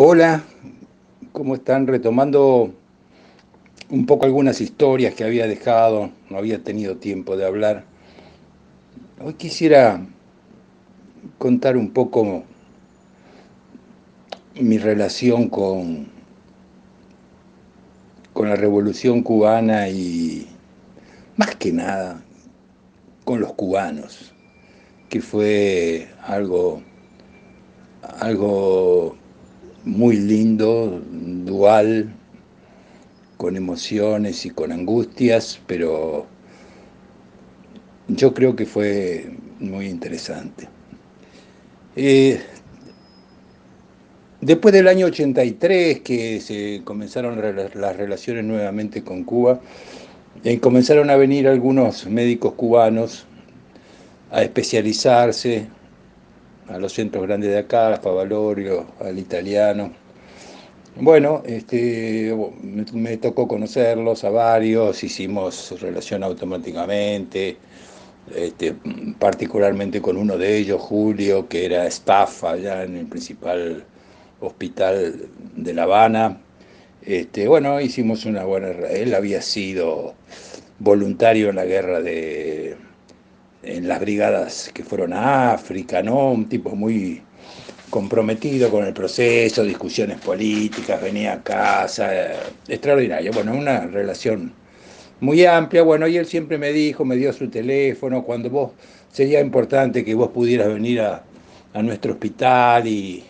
Hola, ¿cómo están? Retomando un poco algunas historias que había dejado, no había tenido tiempo de hablar. Hoy quisiera contar un poco mi relación con la Revolución Cubana y más que nada con los cubanos, que fue algo muy lindo, dual, con emociones y con angustias, pero yo creo que fue muy interesante. Eh, Después del año 83, que se comenzaron las relaciones nuevamente con Cuba, comenzaron a venir algunos médicos cubanos a especializarse a los centros grandes de acá, a Favalorio, al Italiano. Bueno, me tocó conocerlos a varios, hicimos relación automáticamente, este, particularmente con uno de ellos, Julio, que era staff allá en el principal hospital de La Habana. Bueno, hicimos una buena. Él había sido voluntario en la guerra en las brigadas que fueron a África, ¿no? Un tipo muy comprometido con el proceso, discusiones políticas, venía a casa, extraordinario. Bueno, una relación muy amplia. Bueno, y él siempre me dijo, me dio su teléfono, cuando vos, sería importante que vos pudieras venir a nuestro hospital y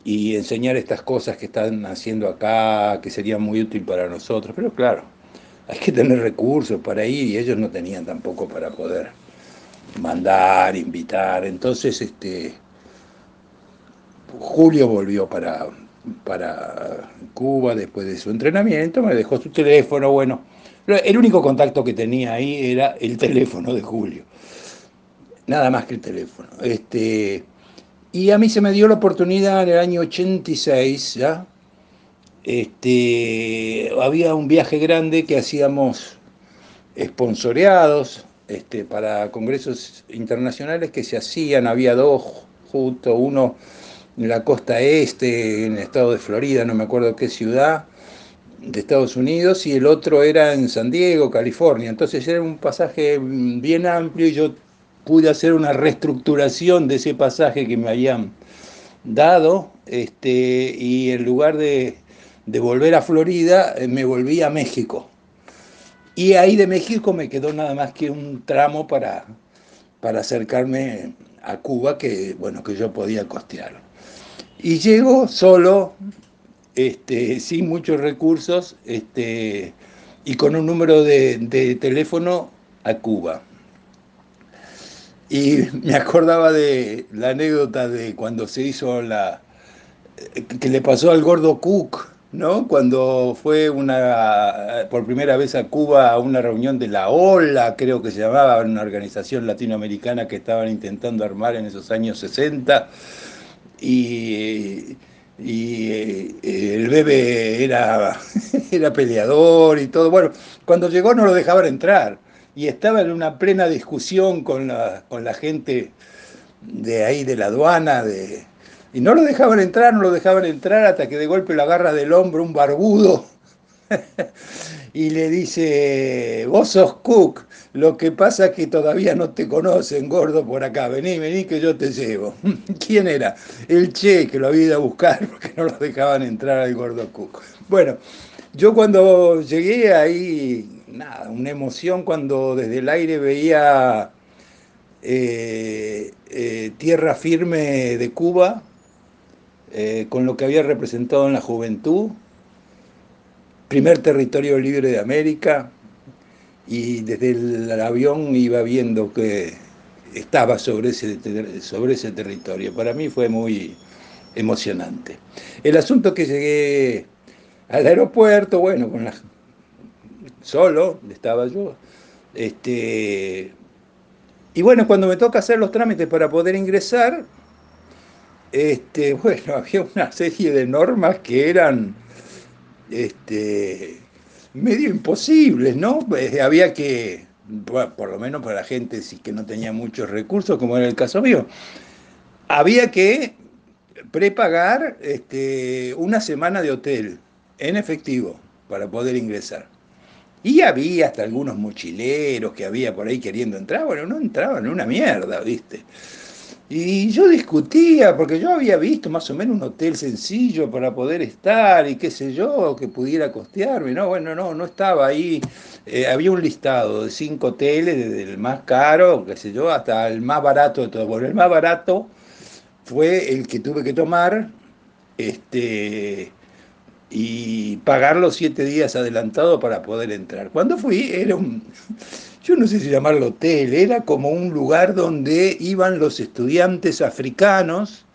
enseñar estas cosas que están haciendo acá, que serían muy útil para nosotros. Pero claro, hay que tener recursos para ir y ellos no tenían tampoco para poder mandar, invitar. Entonces, Julio volvió para Cuba después de su entrenamiento, me dejó su teléfono, bueno, el único contacto que tenía ahí era el teléfono de Julio, nada más que el teléfono. Y a mí se me dio la oportunidad en el año 86, ¿ya? Había un viaje grande que hacíamos esponsoreados para congresos internacionales que se hacían, había dos justo, uno en la costa este, en el estado de Florida, no me acuerdo qué ciudad, de Estados Unidos, y el otro era en San Diego, California. Entonces era un pasaje bien amplio y yo pude hacer una reestructuración de ese pasaje que me habían dado, y en lugar de volver a Florida, me volví a México. Y ahí de México me quedó nada más que un tramo para acercarme a Cuba que, bueno, que yo podía costear. Y llego solo, sin muchos recursos, y con un número de teléfono a Cuba. Y me acordaba de la anécdota de cuando se hizo que le pasó al gordo Cook, ¿no? Cuando fue por primera vez a Cuba a una reunión de la OLA, creo que se llamaba, una organización latinoamericana que estaban intentando armar en esos años 60, y, el bebé era peleador y todo. Bueno, cuando llegó no lo dejaban entrar y estaba en una plena discusión con la gente de ahí de la aduana, y no lo dejaban entrar, no lo dejaban entrar hasta que de golpe lo agarra del hombro un barbudo y le dice, vos sos Cook, lo que pasa es que todavía no te conocen, gordo, por acá, vení, vení que yo te llevo. ¿Quién era? El Che, que lo había ido a buscar porque no lo dejaban entrar al gordo Cook. Bueno, yo cuando llegué ahí, nada, una emoción cuando desde el aire veía tierra firme de Cuba, con lo que había representado en la juventud, primer territorio libre de América, y desde el avión iba viendo que estaba sobre ese territorio. Para mí fue muy emocionante. El asunto que llegué al aeropuerto, bueno, solo estaba yo, este, y bueno, cuando me toca hacer los trámites para poder ingresar, bueno, había una serie de normas que eran este, medio imposibles, ¿no? Había que, bueno, por lo menos para la gente sí que no tenía muchos recursos, como era el caso mío, había que prepagar una semana de hotel en efectivo para poder ingresar. Y había hasta algunos mochileros que había por ahí queriendo entrar, bueno, no entraban en una mierda, ¿viste? Y yo discutía, porque yo había visto más o menos un hotel sencillo para poder estar y qué sé yo, que pudiera costearme, ¿no? Bueno, no estaba ahí. Había un listado de 5 hoteles, desde el más caro, qué sé yo, hasta el más barato de todo. Bueno, el más barato fue el que tuve que tomar, este, y pagar los 7 días adelantados para poder entrar. Cuando fui, yo no sé si llamarlo hotel, era como un lugar donde iban los estudiantes africanos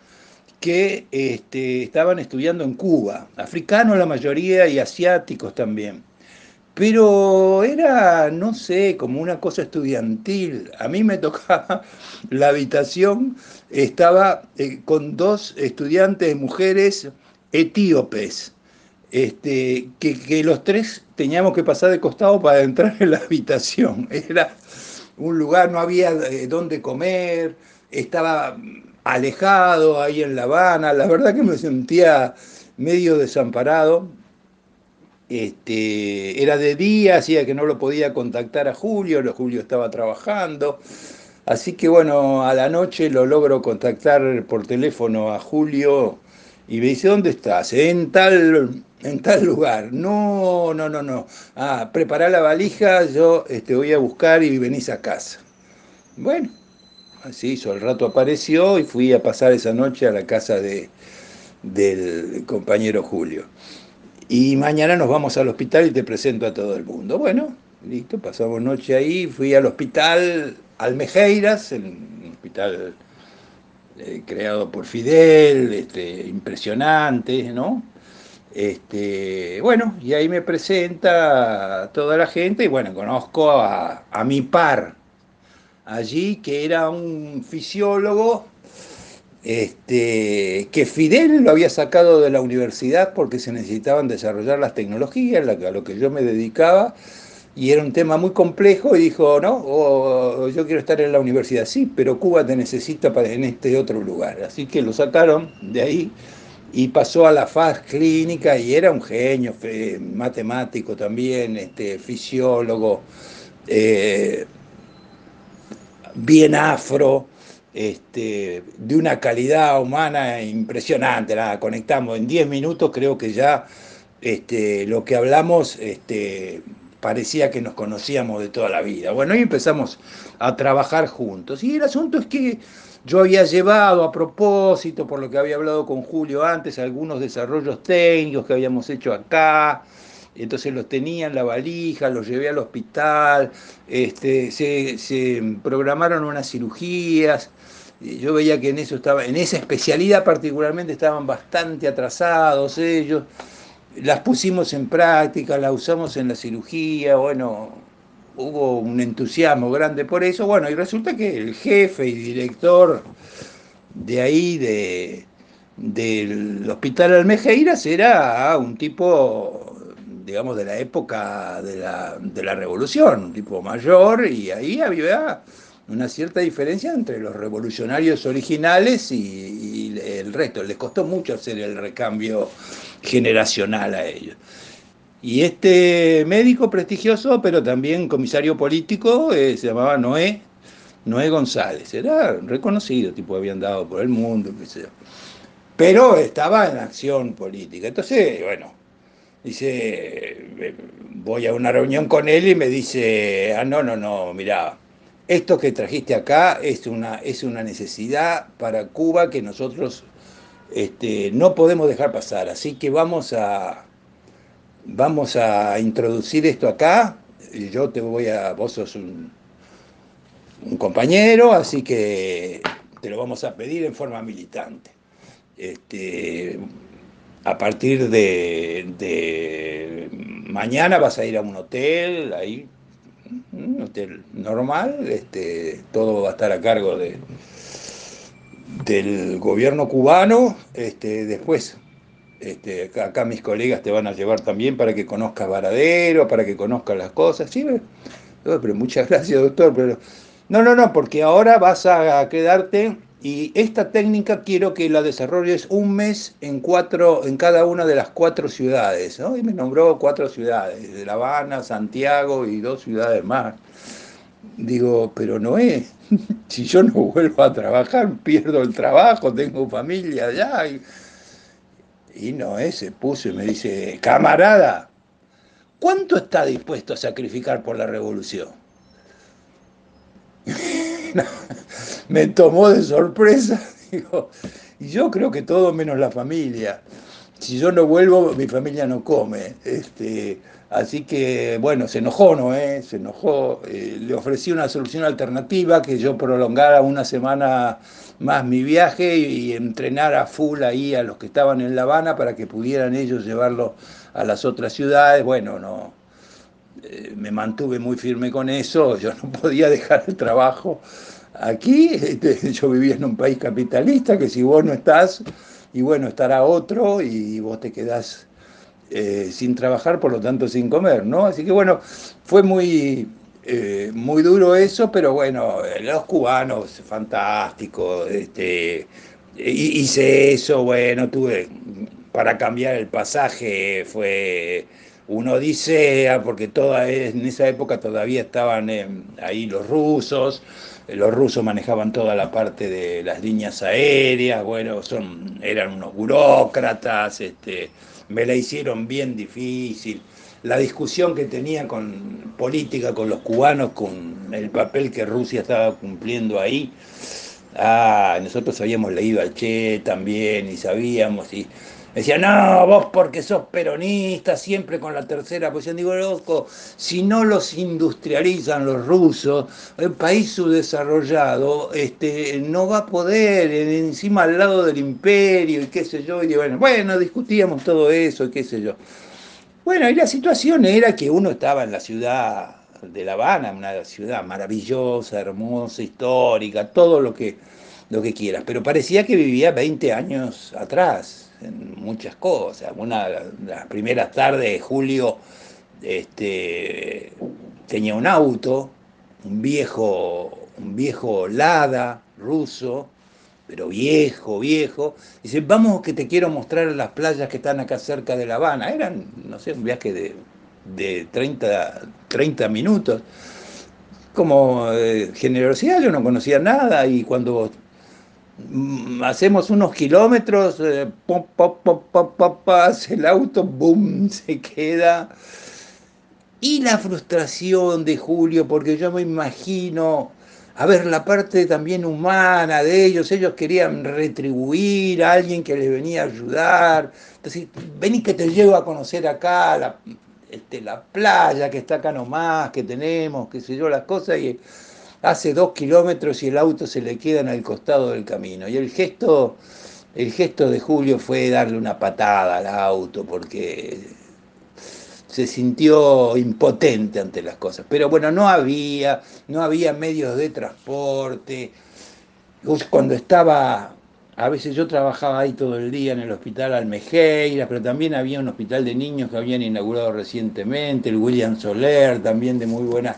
que estaban estudiando en Cuba, africanos la mayoría y asiáticos también. Pero era, no sé, como una cosa estudiantil. A mí me tocaba la habitación, estaba con 2 estudiantes mujeres etíopes, que los tres teníamos que pasar de costado para entrar en la habitación. Era un lugar, no había dónde comer, estaba alejado ahí en La Habana. La verdad que me sentía medio desamparado. Era de día, hacía que no lo podía contactar a Julio, Julio estaba trabajando. Así que bueno, a la noche lo logro contactar por teléfono a Julio y me dice, ¿dónde estás? En tal lugar. No. Ah, prepará la valija, yo voy a buscar y venís a casa. Bueno, así hizo, al rato apareció y fui a pasar esa noche a la casa del compañero Julio. Y mañana nos vamos al hospital y te presento a todo el mundo. Bueno, listo, pasamos noche ahí, fui al hospital Almejeiras, el hospital creado por Fidel, impresionante, ¿no? Bueno, y ahí me presenta a toda la gente y bueno, conozco a mi par allí, que era un fisiólogo, que Fidel lo había sacado de la universidad porque se necesitaban desarrollar las tecnologías, a lo que yo me dedicaba, y era un tema muy complejo, y dijo, no, yo quiero estar en la universidad, sí, pero Cuba te necesita en este otro lugar. Así que lo sacaron de ahí y pasó a la faz clínica y era un genio, matemático también, fisiólogo, eh, bien afro, de una calidad humana impresionante. Nada, conectamos en 10 minutos, creo que ya lo que hablamos parecía que nos conocíamos de toda la vida. Bueno, y empezamos a trabajar juntos. Y el asunto es que yo había llevado a propósito, por lo que había hablado con Julio antes, algunos desarrollos técnicos que habíamos hecho acá. Entonces los tenía en la valija, los llevé al hospital, se programaron unas cirugías. Y yo veía que en esa especialidad particularmente estaban bastante atrasados ellos. Las pusimos en práctica, las usamos en la cirugía, bueno, hubo un entusiasmo grande por eso. Bueno, y resulta que el jefe y director de ahí, del Hospital Almejeiras, era un tipo, digamos, de la época de la Revolución, un tipo mayor, y ahí había una cierta diferencia entre los revolucionarios originales y el resto. Les costó mucho hacer el recambio generacional a ellos. Y este médico prestigioso, pero también comisario político, se llamaba Noé González. Era reconocido, tipo, habían dado por el mundo, qué sé yo. Pero estaba en acción política. Entonces, bueno, dice, voy a una reunión con él y me dice, no, mirá, esto que trajiste acá es una necesidad para Cuba que nosotros no podemos dejar pasar. Así que vamos a introducir esto acá. Y vos sos un compañero, así que te lo vamos a pedir en forma militante. Este, a partir de mañana vas a ir a un hotel, ahí, un hotel normal, todo va a estar a cargo del gobierno cubano. Después, acá mis colegas te van a llevar también para que conozcas Varadero, para que conozcas las cosas. Sí, pero muchas gracias, doctor, pero no, porque ahora vas a quedarte Y esta técnica quiero que la desarrolles un mes en cada una de las 4 ciudades, ¿no? Y me nombró 4 ciudades, de La Habana, Santiago y 2 ciudades más. Digo, pero Noé, si yo no vuelvo a trabajar, pierdo el trabajo, tengo familia allá. Y Noé se puso y me dice, camarada, ¿cuánto está dispuesto a sacrificar por la revolución? Me tomó de sorpresa, digo, y yo creo que todo menos la familia. Si yo no vuelvo, mi familia no come. Así que, bueno, se enojó, ¿no? Se enojó. Le ofrecí una solución alternativa, que yo prolongara una semana más mi viaje y entrenar a full ahí a los que estaban en La Habana para que pudieran ellos llevarlo a las otras ciudades. Bueno, no, me mantuve muy firme con eso, yo no podía dejar el trabajo aquí, yo vivía en un país capitalista que si vos no estás, y bueno, estará otro y vos te quedás sin trabajar, por lo tanto sin comer, ¿no? Así que bueno, fue muy duro eso, pero bueno, los cubanos, fantástico, hice eso, bueno, tuve para cambiar el pasaje, fue una odisea, porque en esa época todavía estaban ahí los rusos manejaban toda la parte de las líneas aéreas, bueno, eran unos burócratas, me la hicieron bien difícil. La discusión que tenía con política con los cubanos, con el papel que Rusia estaba cumpliendo ahí. Nosotros habíamos leído al Che también y sabíamos y decía, no, vos porque sos peronista, siempre con la tercera posición. Digo, loco, si no los industrializan los rusos, el país subdesarrollado no va a poder, encima al lado del imperio y qué sé yo. Y bueno, discutíamos todo eso y qué sé yo. Bueno, y la situación era que uno estaba en la ciudad de La Habana, una ciudad maravillosa, hermosa, histórica, todo lo que quieras, pero parecía que vivía 20 años atrás en muchas cosas. Una de las primeras tardes de julio tenía un auto, un viejo Lada ruso, pero viejo, viejo. Dice, vamos que te quiero mostrar las playas que están acá cerca de La Habana. Eran, no sé, un viaje de 30 minutos. Como generosidad, yo no conocía nada y cuando hacemos unos kilómetros, pop, pop, pop, pop, pop, hace el auto, boom, se queda. Y la frustración de Julio, porque yo me imagino, a ver, la parte también humana de ellos querían retribuir a alguien que les venía a ayudar. Entonces, vení que te llevo a conocer acá la playa que está acá nomás, que tenemos, qué sé yo, las cosas, y hace 2 kilómetros y el auto se le queda en el costado del camino. Y el gesto de Julio fue darle una patada al auto, porque se sintió impotente ante las cosas. Pero bueno, no había medios de transporte. Cuando a veces yo trabajaba ahí todo el día en el hospital Almejeiras, pero también había un hospital de niños que habían inaugurado recientemente, el William Soler, también de muy buena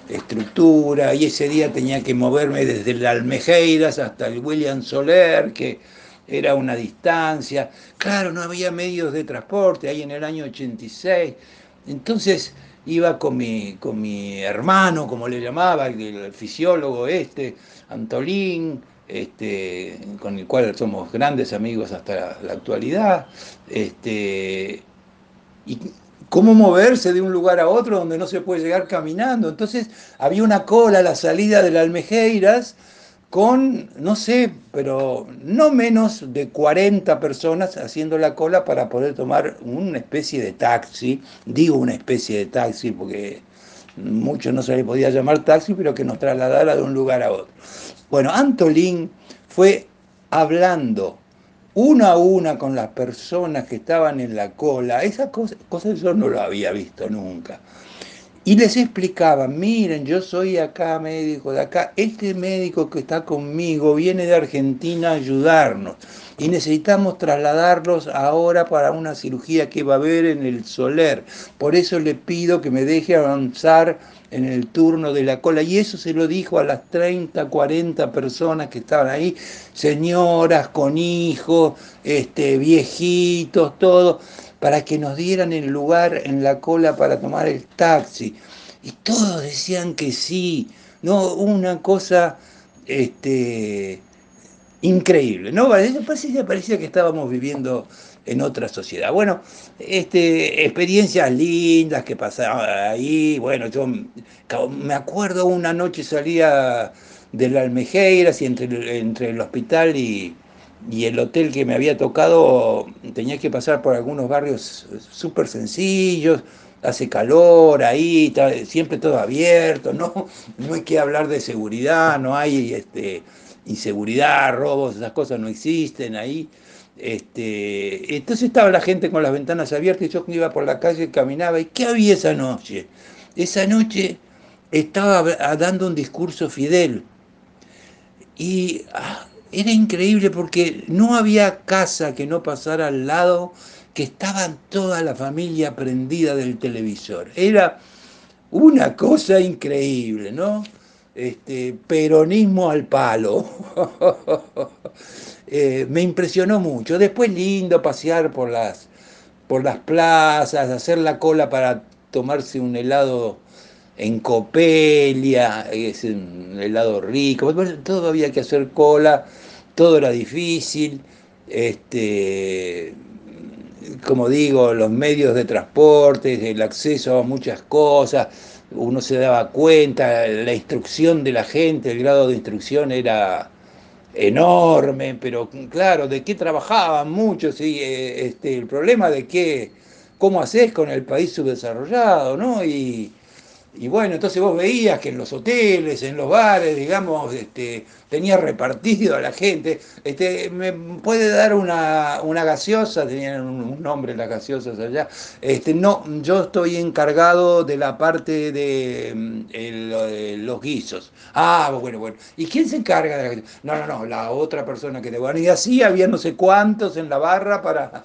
estructura, y ese día tenía que moverme desde el Almejeiras hasta el William Soler, que era una distancia. Claro, no había medios de transporte ahí en el año 86. Entonces iba con mi hermano, como le llamaba, el fisiólogo Antolín, con el cual somos grandes amigos hasta la actualidad. Y cómo moverse de un lugar a otro donde no se puede llegar caminando. Entonces había una cola a la salida del Almejeiras con, no sé, pero no menos de 40 personas haciendo la cola para poder tomar una especie de taxi. Digo una especie de taxi porque mucho no se le podía llamar taxi, pero que nos trasladara de un lugar a otro. Bueno, Antolín fue hablando una a una con las personas que estaban en la cola. Esa cosa yo no lo había visto nunca. Y les explicaba, miren, yo soy acá médico de acá, este médico que está conmigo viene de Argentina a ayudarnos y necesitamos trasladarlos ahora para una cirugía que va a haber en el Soler. Por eso le pido que me deje avanzar en el turno de la cola. Y eso se lo dijo a las 30, 40 personas que estaban ahí, señoras con hijos, viejitos, todo, para que nos dieran el lugar en la cola para tomar el taxi. Y todos decían que sí, no, una cosa este, increíble, ¿no? Parecía que estábamos viviendo en otra sociedad. Bueno, experiencias lindas que pasaban ahí. Bueno, yo me acuerdo una noche salía de la Almejeiras y entre el hospital y el hotel que me había tocado tenía que pasar por algunos barrios súper sencillos, hace calor ahí, siempre todo abierto, ¿no? No hay que hablar de seguridad, no hay inseguridad, robos, esas cosas no existen ahí. Entonces estaba la gente con las ventanas abiertas y yo iba por la calle, caminaba. ¿Y qué había esa noche? Esa noche estaba dando un discurso Fidel y era increíble porque no había casa que no pasara al lado, que estaban toda la familia prendida del televisor. Era una cosa increíble, ¿no? Peronismo al palo. Me impresionó mucho. Después lindo pasear por las plazas, hacer la cola para tomarse un helado en Copelia, es un helado rico. Bueno, todo había que hacer cola, todo era difícil. Este, como digo, los medios de transporte, el acceso a muchas cosas, uno se daba cuenta, la instrucción de la gente, el grado de instrucción era enorme, pero claro, ¿de qué trabajaban muchos? Y el problema de qué, cómo haces con el país subdesarrollado, ¿no? Y bueno, entonces vos veías que en los hoteles, en los bares, digamos, tenía repartido a la gente. ¿Me puede dar una gaseosa? Tenían un nombre las gaseosas allá. No, yo estoy encargado de la parte de los guisos. Ah, bueno, bueno. ¿Y quién se encarga de la gaseosa? No, no, no, la otra persona que te... Bueno, y así había no sé cuántos en la barra para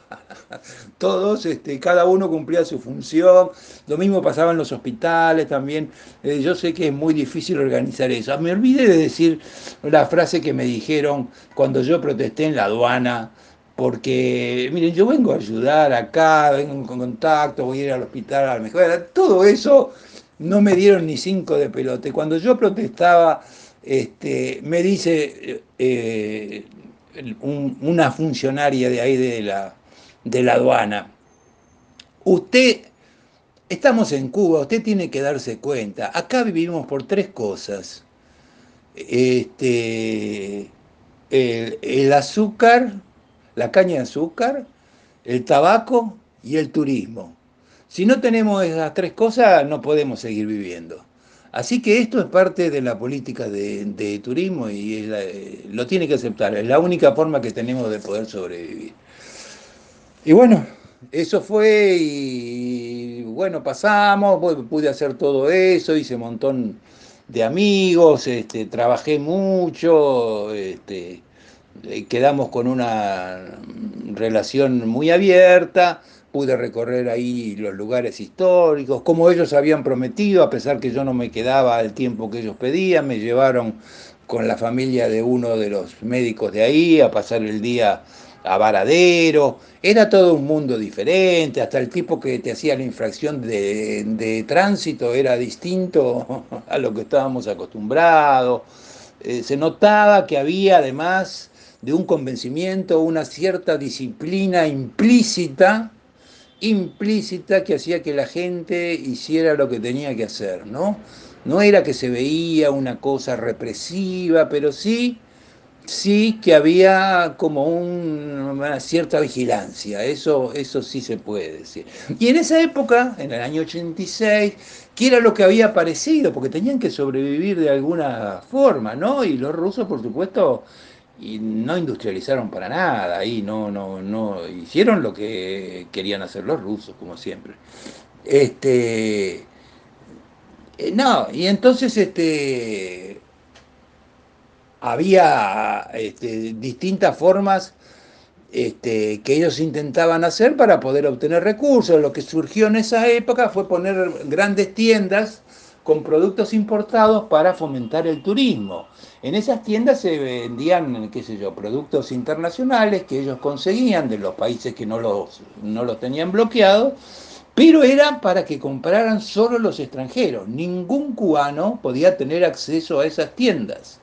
todos, cada uno cumplía su función. Lo mismo pasaba en los hospitales también. Yo sé que es muy difícil organizar eso. Me olvidé de decir la frase que me dijeron cuando yo protesté en la aduana, porque, miren, yo vengo a ayudar acá, vengo en contacto, voy a ir al hospital a la mejora. Todo eso no me dieron ni cinco de pelote. Cuando yo protestaba, me dice una funcionaria de ahí de la aduana, usted, estamos en Cuba, usted tiene que darse cuenta, acá vivimos por tres cosas. Este, el azúcar, la caña de azúcar, el tabaco y el turismo. Si no tenemos esas tres cosas, no podemos seguir viviendo. Así que esto es parte de la política de turismo y lo tiene que aceptar. Es la única forma que tenemos de poder sobrevivir. Y bueno, eso fue y bueno, pasamos, pude hacer todo eso, hice un montón de amigos, trabajé mucho, quedamos con una relación muy abierta, pude recorrer ahí los lugares históricos, como ellos habían prometido, a pesar que yo no me quedaba al tiempo que ellos pedían, me llevaron con la familia de uno de los médicos de ahí a pasar el día a Varadero. Era todo un mundo diferente, hasta el tipo que te hacía la infracción de tránsito era distinto a lo que estábamos acostumbrados. Se notaba que había, además de un convencimiento, una cierta disciplina implícita que hacía que la gente hiciera lo que tenía que hacer, ¿no? No era que se veía una cosa represiva, pero sí que había como una cierta vigilancia, eso sí se puede decir. Y en esa época, en el año 86, ¿qué era lo que había aparecido? Porque tenían que sobrevivir de alguna forma, ¿no? Y los rusos, por supuesto, y no industrializaron para nada, ahí no hicieron lo que querían hacer los rusos, como siempre. Este, No, y entonces había distintas formas que ellos intentaban hacer para poder obtener recursos. Lo que surgió en esa época fue poner grandes tiendas con productos importados para fomentar el turismo. En esas tiendas se vendían, qué sé yo, productos internacionales que ellos conseguían de los países que no los tenían bloqueados, pero eran para que compraran solo los extranjeros. Ningún cubano podía tener acceso a esas tiendas.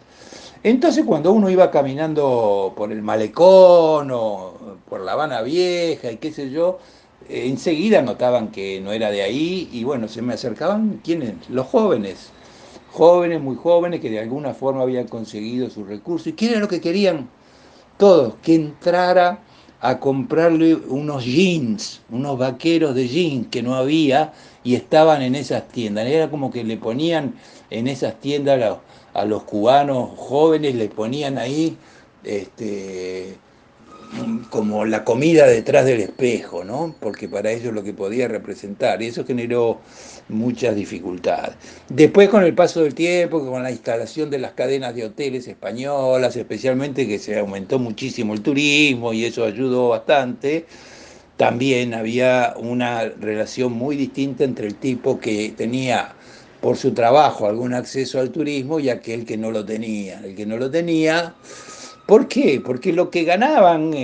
Entonces, cuando uno iba caminando por el Malecón o por La Habana Vieja y qué sé yo, enseguida notaban que no era de ahí y bueno, se me acercaban, ¿quiénes? Los jóvenes, jóvenes, muy jóvenes, que de alguna forma habían conseguido sus recursos. ¿Y qué era lo que querían? Todos, que entrara a comprarle unos jeans, unos vaqueros de jeans que no había y estaban en esas tiendas. Era como que le ponían en esas tiendas a los cubanos jóvenes, le ponían ahí este, como la comida detrás del espejo, ¿no? Porque para ellos lo que podía representar, y eso generó muchas dificultades. Después, con el paso del tiempo, con la instalación de las cadenas de hoteles españolas, especialmente que se aumentó muchísimo el turismo y eso ayudó bastante, también había una relación muy distinta entre el tipo que tenía por su trabajo algún acceso al turismo y aquel que no lo tenía. El que no lo tenía, ¿por qué? Porque lo que ganaban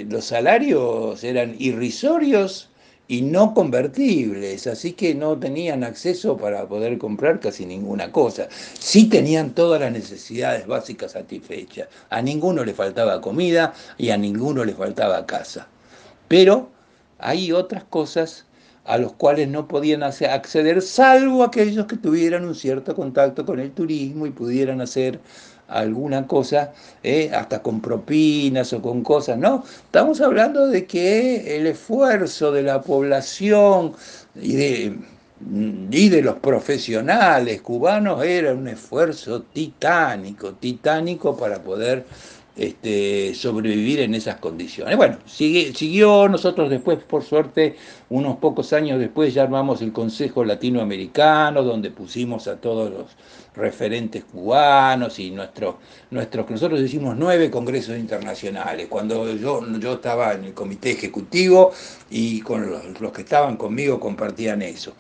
los salarios eran irrisorios y no convertibles, así que no tenían acceso para poder comprar casi ninguna cosa. Sí tenían todas las necesidades básicas satisfechas. A ninguno le faltaba comida y a ninguno le faltaba casa. Pero hay otras cosas a los cuales no podían acceder, salvo aquellos que tuvieran un cierto contacto con el turismo y pudieran hacer alguna cosa, hasta con propinas o con cosas, ¿no? Estamos hablando de que el esfuerzo de la población y de los profesionales cubanos era un esfuerzo titánico, titánico para poder sobrevivir en esas condiciones. Bueno, siguió, nosotros después, por suerte, unos pocos años después ya armamos el Consejo Latinoamericano, donde pusimos a todos los referentes cubanos y que nosotros hicimos 9 congresos internacionales, cuando yo estaba en el comité ejecutivo y con los que estaban conmigo compartían eso.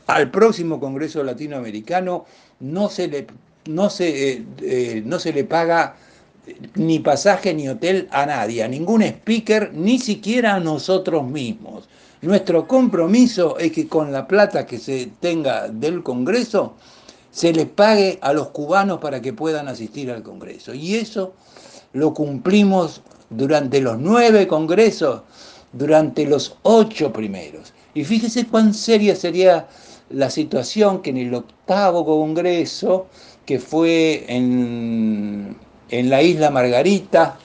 Al próximo Congreso Latinoamericano no se le, no se le paga ni pasaje ni hotel a nadie, a ningún speaker, ni siquiera a nosotros mismos. Nuestro compromiso es que con la plata que se tenga del Congreso se les pague a los cubanos para que puedan asistir al Congreso. Y eso lo cumplimos durante los 9 congresos, durante los 8 primeros. Y fíjese cuán seria sería la situación que en el octavo congreso, que fue en la isla Margarita,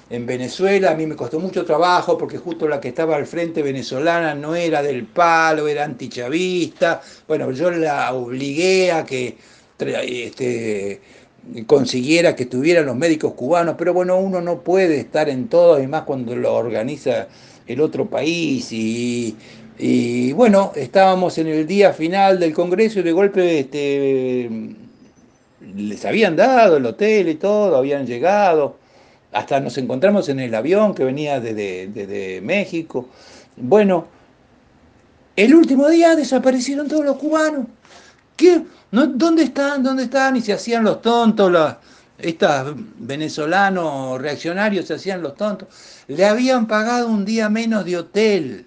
en Venezuela, a mí me costó mucho trabajo porque justo la que estaba al frente venezolana no era del palo, era antichavista. Bueno, yo la obligué a que consiguiera que estuvieran los médicos cubanos, pero bueno, uno no puede estar en todo, además cuando lo organiza el otro país. Y bueno, estábamos en el día final del Congreso y de golpe les habían dado el hotel y todo, habían llegado, hasta nos encontramos en el avión que venía desde México. Bueno, el último día desaparecieron todos los cubanos. ¿Qué? ¿No? ¿Dónde están? ¿Dónde están? Y se hacían los tontos, estos venezolanos reaccionarios se hacían los tontos. Le habían pagado un día menos de hotel.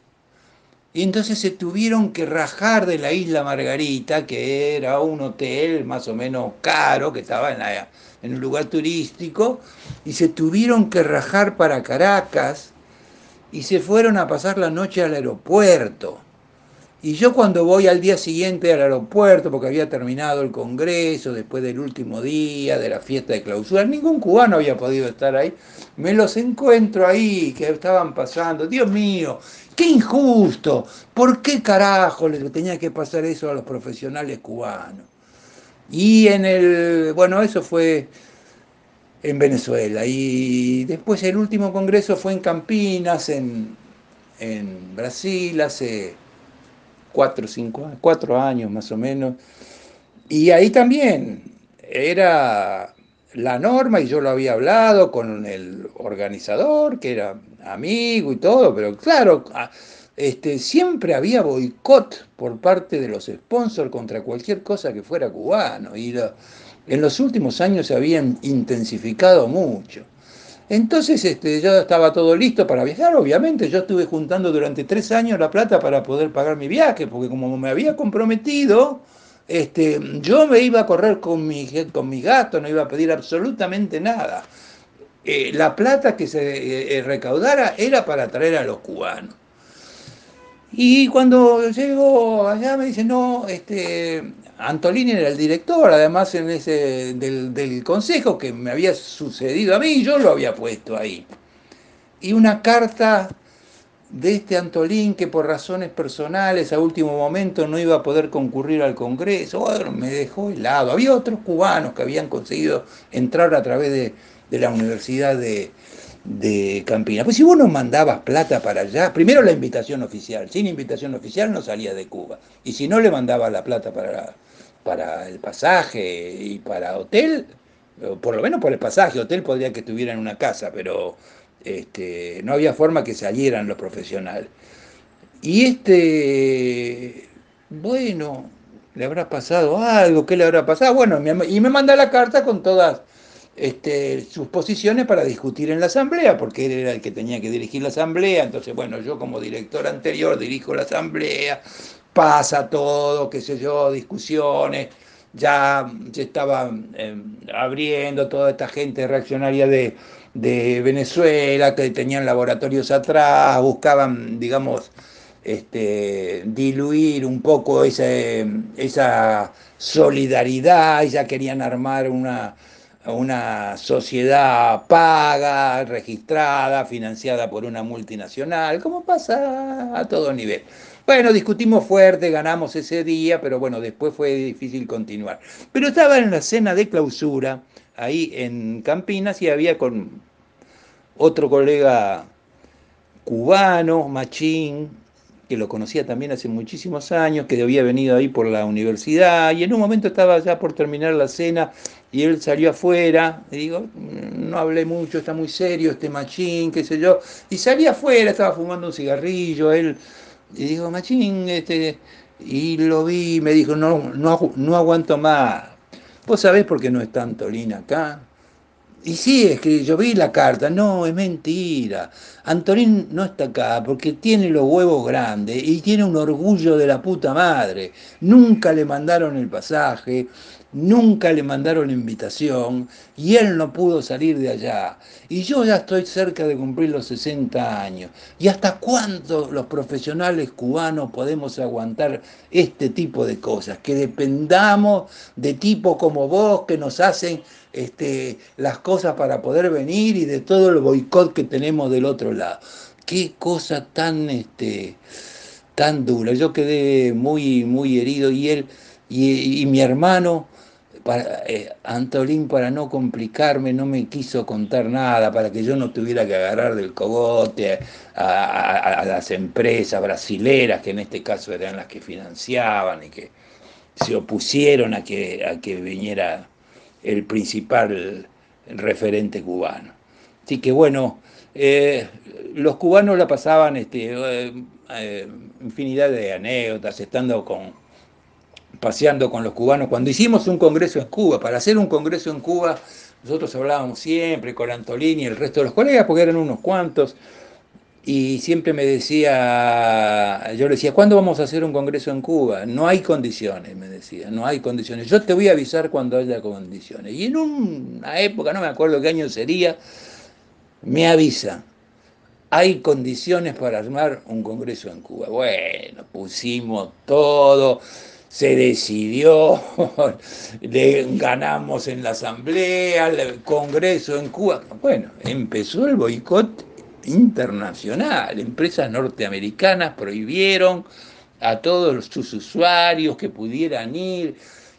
Y entonces se tuvieron que rajar de la isla Margarita, que era un hotel más o menos caro, que estaba en un lugar turístico, y se tuvieron que rajar para Caracas y se fueron a pasar la noche al aeropuerto. Y yo cuando voy al día siguiente al aeropuerto, porque había terminado el Congreso, después del último día de la fiesta de clausura, ningún cubano había podido estar ahí, me los encuentro ahí, que estaban pasando, Dios mío, qué injusto, ¿por qué carajo les tenía que pasar eso a los profesionales cubanos? Y bueno, eso fue en Venezuela, y después el último Congreso fue en Campinas, en Brasil, cuatro años más o menos. Y ahí también era la norma y yo lo había hablado con el organizador, que era amigo y todo, pero claro, siempre había boicot por parte de los sponsors contra cualquier cosa que fuera cubano. En los últimos años se habían intensificado mucho. Entonces ya estaba todo listo para viajar, obviamente. Yo estuve juntando durante 3 años la plata para poder pagar mi viaje, porque como me había comprometido, yo me iba a correr con mi gasto, no iba a pedir absolutamente nada. La plata que se recaudara era para traer a los cubanos. Y cuando llego allá me dice, no, Antolini era el director, además del consejo que me había sucedido a mí, yo lo había puesto ahí. Y una carta de Antolín que por razones personales a último momento no iba a poder concurrir al Congreso, bueno, me dejó helado. Había otros cubanos que habían conseguido entrar a través de la Universidad de Campinas. Pues si vos no mandabas plata para allá, primero la invitación oficial, sin invitación oficial no salía de Cuba. Y si no le mandabas la plata para el pasaje y para hotel, por lo menos por el pasaje, hotel podría que estuviera en una casa, pero no había forma que salieran los profesionales. Y bueno, le habrá pasado algo, ¿qué le habrá pasado? Bueno, y me manda la carta con todas sus posiciones para discutir en la asamblea, porque él era el que tenía que dirigir la asamblea. Entonces, bueno, yo como director anterior dirijo la asamblea, pasa todo, qué sé yo, discusiones, ya se estaba abriendo toda esta gente reaccionaria de Venezuela, que tenían laboratorios atrás, buscaban, digamos, diluir un poco esa solidaridad, ya querían armar una sociedad paga, registrada, financiada por una multinacional, como pasa a todo nivel. Bueno, discutimos fuerte, ganamos ese día, pero bueno, después fue difícil continuar. Pero estaba en la cena de clausura, ahí en Campinas, y había con otro colega cubano, Machín, que lo conocía también hace muchísimos años, que había venido ahí por la universidad, y en un momento estaba ya por terminar la cena, y él salió afuera, y digo, no hablé mucho, está muy serio este Machín, qué sé yo, y salí afuera, estaba fumando un cigarrillo, él, y digo, Machín, y lo vi, me dijo, no aguanto más. ¿Vos sabés por qué no está Antolín acá? Y sí, es que yo vi la carta, no, es mentira. Antonín no está acá porque tiene los huevos grandes y tiene un orgullo de la puta madre. Nunca le mandaron el pasaje, nunca le mandaron la invitación y él no pudo salir de allá. Y yo ya estoy cerca de cumplir los 60 años. ¿Y hasta cuándo los profesionales cubanos podemos aguantar este tipo de cosas? Que dependamos de tipos como vos que nos hacen las cosas para poder venir y de todo el boicot que tenemos del otro lado. Qué cosa tan dura. Yo quedé muy, muy herido y él y mi hermano, Antolín, para no complicarme, no me quiso contar nada, para que yo no tuviera que agarrar del cogote a las empresas brasileras, que en este caso eran las que financiaban y que se opusieron a que viniera el principal referente cubano. Así que bueno, los cubanos la pasaban infinidad de anécdotas, paseando con los cubanos. Cuando hicimos un congreso en Cuba, para hacer un congreso en Cuba, nosotros hablábamos siempre con Antolín y el resto de los colegas, porque eran unos cuantos, y siempre me decía, yo le decía, ¿cuándo vamos a hacer un congreso en Cuba? No hay condiciones, me decía, no hay condiciones. Yo te voy a avisar cuando haya condiciones. Y en una época, no me acuerdo qué año sería, me avisa, hay condiciones para armar un congreso en Cuba. Bueno, pusimos todo, se decidió, le ganamos en la asamblea, el congreso en Cuba. Bueno, empezó el boicot internacional. Empresas norteamericanas prohibieron a todos sus usuarios que pudieran ir.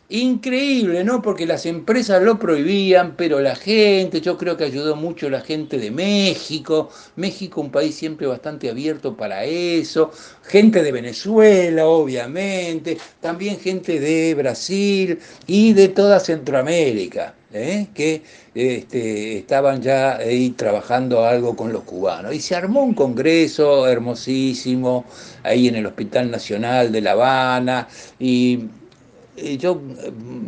Increíble, ¿no? Porque las empresas lo prohibían, pero la gente, yo creo que ayudó mucho la gente de México. México, un país siempre bastante abierto para eso. Gente de Venezuela, obviamente. También gente de Brasil y de toda Centroamérica, ¿eh? Que estaban ya ahí trabajando algo con los cubanos. Y se armó un congreso hermosísimo ahí en el Hospital Nacional de La Habana. Y yo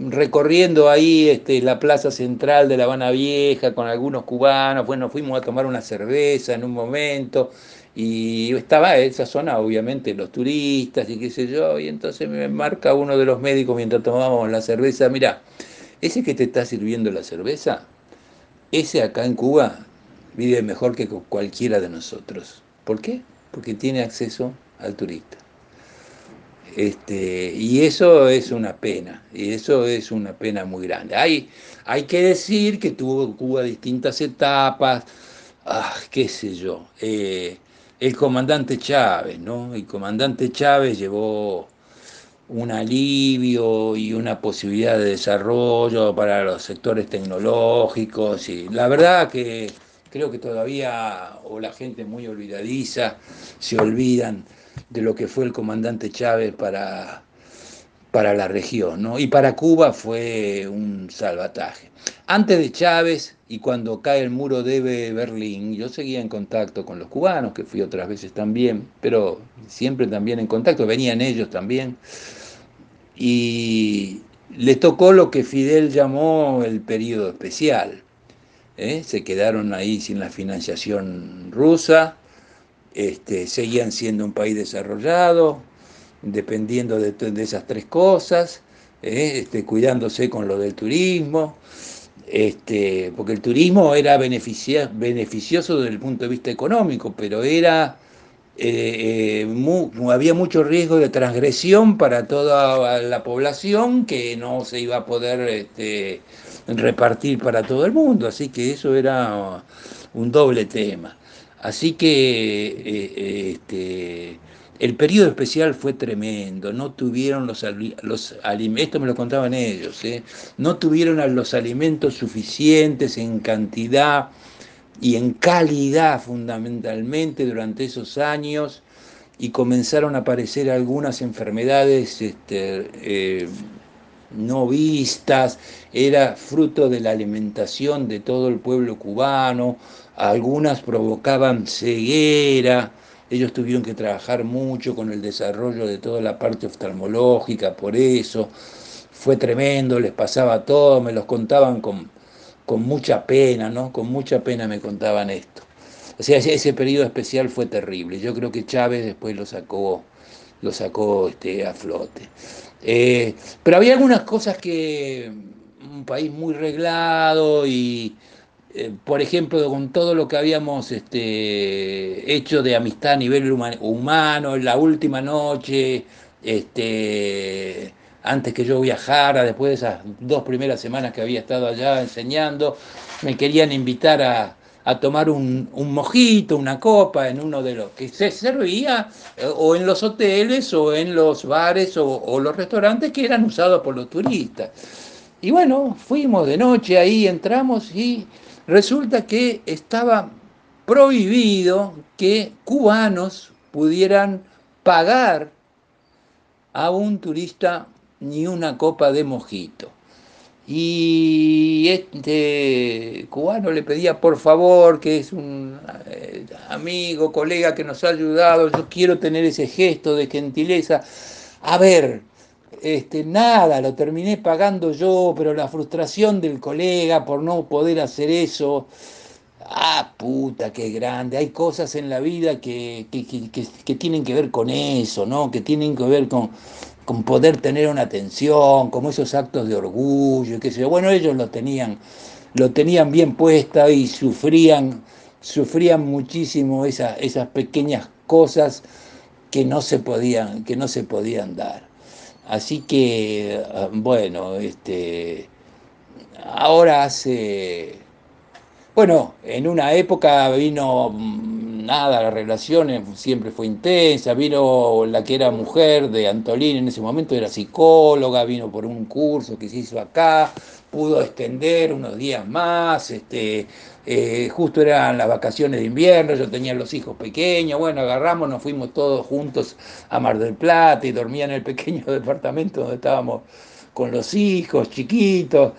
recorriendo ahí la plaza central de La Habana Vieja con algunos cubanos, bueno, fuimos a tomar una cerveza en un momento y estaba esa zona, obviamente, los turistas y qué sé yo, y entonces me marca uno de los médicos mientras tomábamos la cerveza, mira, ese que te está sirviendo la cerveza, ese acá en Cuba vive mejor que cualquiera de nosotros. ¿Por qué? Porque tiene acceso al turista. Y eso es una pena, y eso es una pena muy grande. Hay que decir que tuvo Cuba distintas etapas, qué sé yo. El comandante Chávez, ¿no? El comandante Chávez llevó un alivio y una posibilidad de desarrollo para los sectores tecnológicos, y la verdad que creo que todavía, o la gente muy olvidadiza, se olvidan de lo que fue el comandante Chávez para la región, ¿no? Y para Cuba fue un salvataje. Antes de Chávez y cuando cae el muro de Berlín, yo seguía en contacto con los cubanos, que fui otras veces también, pero siempre también en contacto, venían ellos también, y les tocó lo que Fidel llamó el periodo especial, ¿eh? Se quedaron ahí sin la financiación rusa, seguían siendo un país desarrollado, dependiendo de esas tres cosas, cuidándose con lo del turismo, porque el turismo era beneficioso desde el punto de vista económico, pero era había mucho riesgo de transgresión para toda la población que no se iba a poder repartir para todo el mundo, así que eso era un doble tema. Así que el periodo especial fue tremendo, no tuvieron los alimentos, esto me lo contaban ellos, no tuvieron los alimentos suficientes en cantidad y en calidad fundamentalmente durante esos años, y comenzaron a aparecer algunas enfermedades no vistas, era fruto de la alimentación de todo el pueblo cubano, algunas provocaban ceguera, ellos tuvieron que trabajar mucho con el desarrollo de toda la parte oftalmológica, por eso fue tremendo, les pasaba todo, me los contaban con mucha pena, ¿no? Con mucha pena me contaban esto. O sea, ese periodo especial fue terrible. Yo creo que Chávez después lo sacó a flote. Pero había algunas cosas que un país muy reglado y, por ejemplo, con todo lo que habíamos hecho de amistad a nivel humano, en la última noche, antes que yo viajara, después de esas 2 primeras semanas que había estado allá enseñando, me querían invitar a tomar un mojito, una copa en uno de los que se servía, o en los hoteles, o en los bares, o los restaurantes que eran usados por los turistas. Y bueno, fuimos de noche ahí, entramos y resulta que estaba prohibido que cubanos pudieran pagar a un turista ni una copa de mojito. Y este cubano le pedía por favor, que es un amigo, colega que nos ha ayudado, yo quiero tener ese gesto de gentileza. A ver, nada, lo terminé pagando yo, pero la frustración del colega por no poder hacer eso, puta, qué grande. Hay cosas en la vida que tienen que ver con eso, ¿no? Que tienen que ver con poder tener una atención, como esos actos de orgullo, y qué sé yo. Bueno, ellos lo tenían bien puesta y sufrían muchísimo esas pequeñas cosas que no se podían dar. Así que, bueno, ahora bueno, en una época vino nada, la relación siempre fue intensa. Vino la que era mujer de Antolín, en ese momento era psicóloga, vino por un curso que se hizo acá, pudo extender unos días más, justo eran las vacaciones de invierno, yo tenía los hijos pequeños, bueno, agarramos, nos fuimos todos juntos a Mar del Plata y dormía en el pequeño departamento donde estábamos con los hijos chiquitos,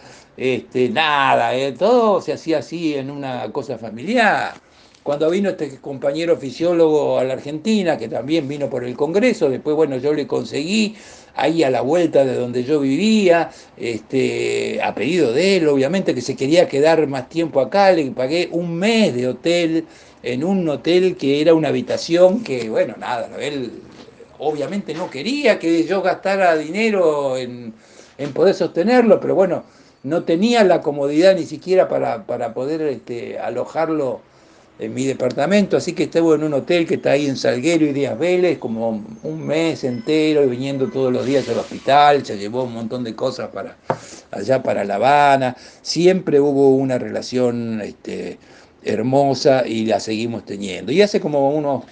nada, todo se hacía así en una cosa familiar. Cuando vino este compañero fisiólogo a la Argentina, que también vino por el Congreso, después, bueno, yo le conseguí ahí a la vuelta de donde yo vivía, a pedido de él, obviamente, que se quería quedar más tiempo acá, le pagué un mes de hotel en un hotel que era una habitación que, bueno, nada, él obviamente no quería que yo gastara dinero en poder sostenerlo, pero bueno, no tenía la comodidad ni siquiera para poder alojarlo en mi departamento, así que estuve en un hotel que está ahí en Salguero y Díaz Vélez, como un mes entero, y viniendo todos los días al hospital, se llevó un montón de cosas para allá para La Habana, siempre hubo una relación hermosa y la seguimos teniendo. Y hace como unos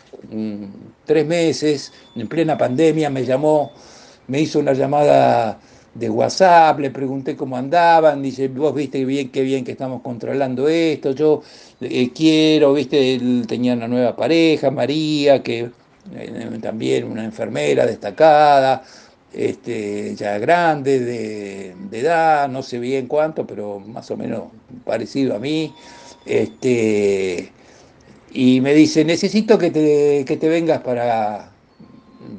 3 meses, en plena pandemia, me llamó, me hizo una llamada de WhatsApp, le pregunté cómo andaban, dice, vos viste qué bien que estamos controlando esto, yo quiero, viste, él tenía una nueva pareja, María, que también una enfermera destacada, ya grande de edad, no sé bien cuánto, pero más o menos parecido a mí, este, y me dice, necesito que te vengas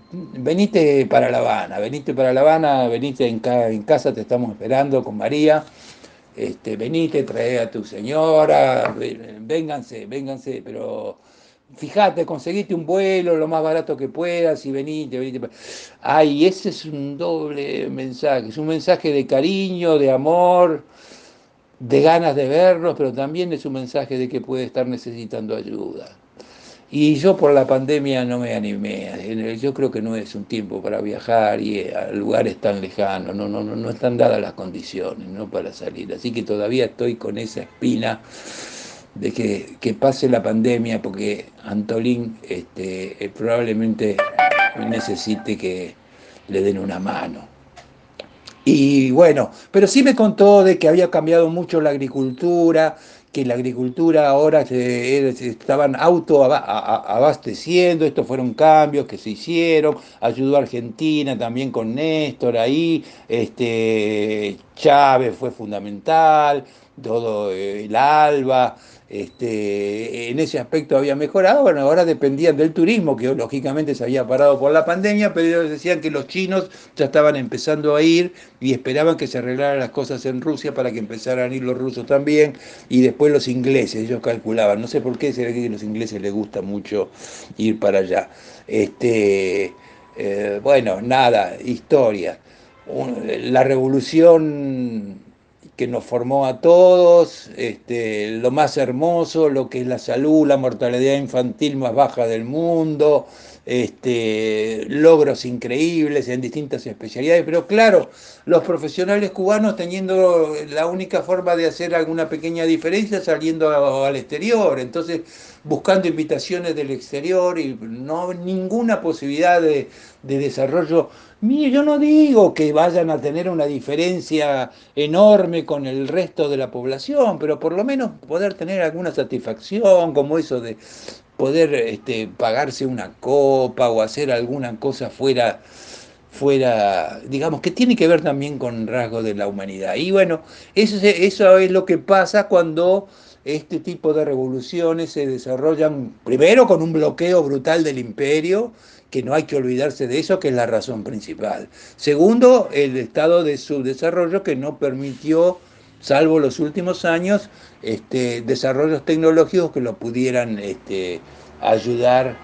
venite para La Habana, venite para La Habana, venite en casa, te estamos esperando con María, venite, trae a tu señora, vénganse, vénganse, pero fíjate, conseguiste un vuelo lo más barato que puedas y venite, venite. Ay, ese es un doble mensaje, es un mensaje de cariño, de amor, de ganas de verlos, pero también es un mensaje de que puede estar necesitando ayuda. Y yo por la pandemia no me animé. Yo creo que no es un tiempo para viajar y a lugares tan lejanos. No están dadas las condiciones, ¿no? Para salir. Así que todavía estoy con esa espina de que pase la pandemia porque Antolín probablemente necesite que le den una mano. Y bueno, pero sí me contó de que había cambiado mucho la agricultura, que la agricultura ahora se estaban autoabasteciendo, estos fueron cambios que se hicieron, ayudó a Argentina también con Néstor ahí, Chávez fue fundamental, todo el ALBA, en ese aspecto había mejorado. Bueno, ahora dependían del turismo, que lógicamente se había parado por la pandemia, pero ellos decían que los chinos ya estaban empezando a ir y esperaban que se arreglaran las cosas en Rusia para que empezaran a ir los rusos también, y después los ingleses, ellos calculaban, no sé por qué, será que a los ingleses les gusta mucho ir para allá. Bueno, nada, historia. La revolución que nos formó a todos, lo más hermoso, lo que es la salud, la mortalidad infantil más baja del mundo, logros increíbles en distintas especialidades, pero claro, los profesionales cubanos teniendo la única forma de hacer alguna pequeña diferencia saliendo al exterior, entonces buscando invitaciones del exterior y no ninguna posibilidad de desarrollo. Mire, yo no digo que vayan a tener una diferencia enorme con el resto de la población, pero por lo menos poder tener alguna satisfacción, como eso de poder pagarse una copa o hacer alguna cosa fuera, digamos, que tiene que ver también con rasgos de la humanidad. Y bueno, eso es lo que pasa cuando este tipo de revoluciones se desarrollan primero con un bloqueo brutal del imperio, que no hay que olvidarse de eso, que es la razón principal. Segundo, el estado de subdesarrollo que no permitió, salvo los últimos años, desarrollos tecnológicos que lo pudieran ayudar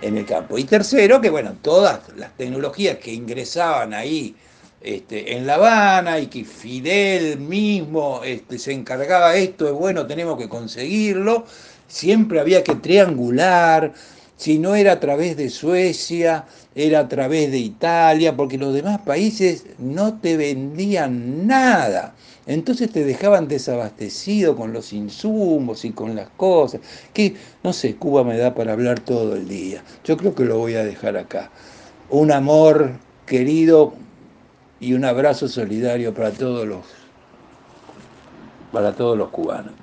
en el campo. Y tercero, que bueno, todas las tecnologías que ingresaban ahí en La Habana y que Fidel mismo se encargaba, esto es bueno, tenemos que conseguirlo, siempre había que triangular, Si no era a través de Suecia, era a través de Italia, porque los demás países no te vendían nada. Entonces te dejaban desabastecido con los insumos y con las cosas. Que, no sé, Cuba me da para hablar todo el día. Yo creo que lo voy a dejar acá. Un amor querido y un abrazo solidario para todos los cubanos.